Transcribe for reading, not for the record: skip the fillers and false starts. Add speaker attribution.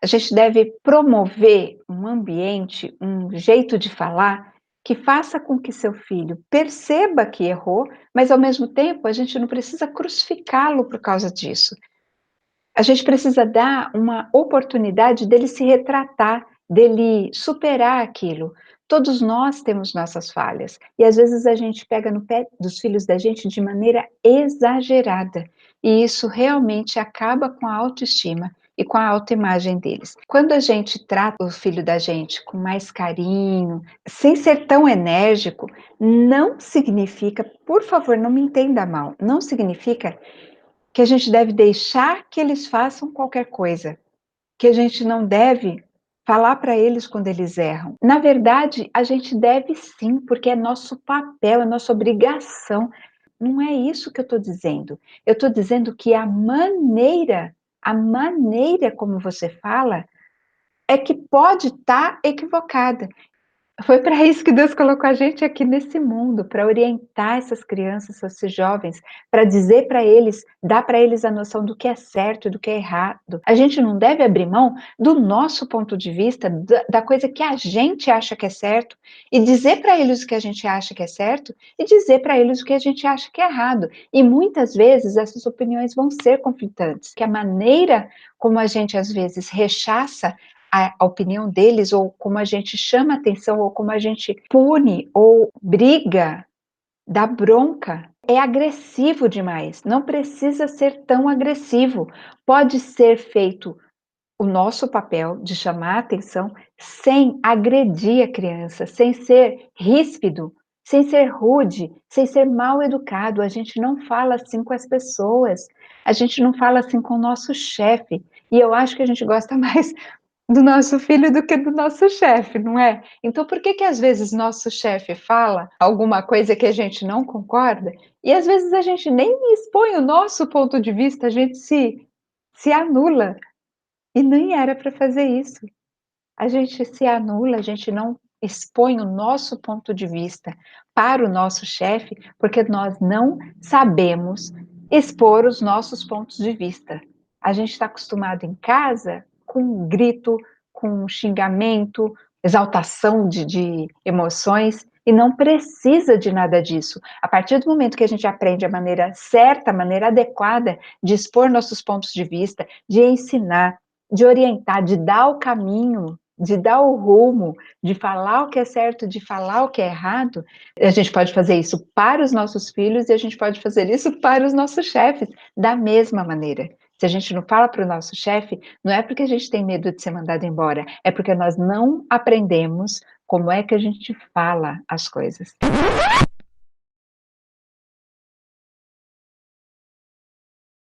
Speaker 1: A gente deve promover um ambiente, um jeito de falar que faça com que seu filho perceba que errou, mas ao mesmo tempo a gente não precisa crucificá-lo por causa disso. A gente precisa dar uma oportunidade dele se retratar, dele superar aquilo. Todos nós temos nossas falhas e às vezes a gente pega no pé dos filhos da gente de maneira exagerada, e isso realmente acaba com a autoestima e com a autoimagem deles. Quando a gente trata o filho da gente com mais carinho, sem ser tão enérgico, não significa, por favor, não me entenda mal, não significa que a gente deve deixar que eles façam qualquer coisa, que a gente não deve falar para eles quando eles erram. Na verdade, a gente deve sim, porque é nosso papel, é nossa obrigação. Não é isso que eu estou dizendo. Eu estou dizendo que a maneira como você fala é que pode estar equivocada. Foi para isso que Deus colocou a gente aqui nesse mundo, para orientar essas crianças, esses jovens, para dizer para eles, dar para eles a noção do que é certo e do que é errado. A gente não deve abrir mão do nosso ponto de vista, da coisa que a gente acha que é certo, e dizer para eles o que a gente acha que é certo, e dizer para eles o que a gente acha que é errado. E muitas vezes essas opiniões vão ser conflitantes, que a maneira como a gente às vezes rechaça a opinião deles, ou como a gente chama atenção, ou como a gente pune, ou briga, dá bronca, é agressivo demais. Não precisa ser tão agressivo. Pode ser feito o nosso papel de chamar a atenção sem agredir a criança, sem ser ríspido, sem ser rude, sem ser mal educado. A gente não fala assim com as pessoas. A gente não fala assim com o nosso chefe. E eu acho que a gente gosta mais do nosso filho do que do nosso chefe, não é? Então, por que que às vezes nosso chefe fala alguma coisa que a gente não concorda e às vezes a gente nem expõe o nosso ponto de vista, a gente se anula e nem era para fazer isso. A gente se anula, a gente não expõe o nosso ponto de vista para o nosso chefe, porque nós não sabemos expor os nossos pontos de vista. A gente está acostumado em casa com grito, com xingamento, exaltação de emoções, e não precisa de nada disso. A partir do momento que a gente aprende a maneira certa, a maneira adequada de expor nossos pontos de vista, de ensinar, de orientar, de dar o caminho, de dar o rumo, de falar o que é certo, de falar o que é errado, a gente pode fazer isso para os nossos filhos e a gente pode fazer isso para os nossos chefes, da mesma maneira. Se a gente não fala para o nosso chefe, não é porque a gente tem medo de ser mandado embora, é porque nós não aprendemos como é que a gente fala as coisas.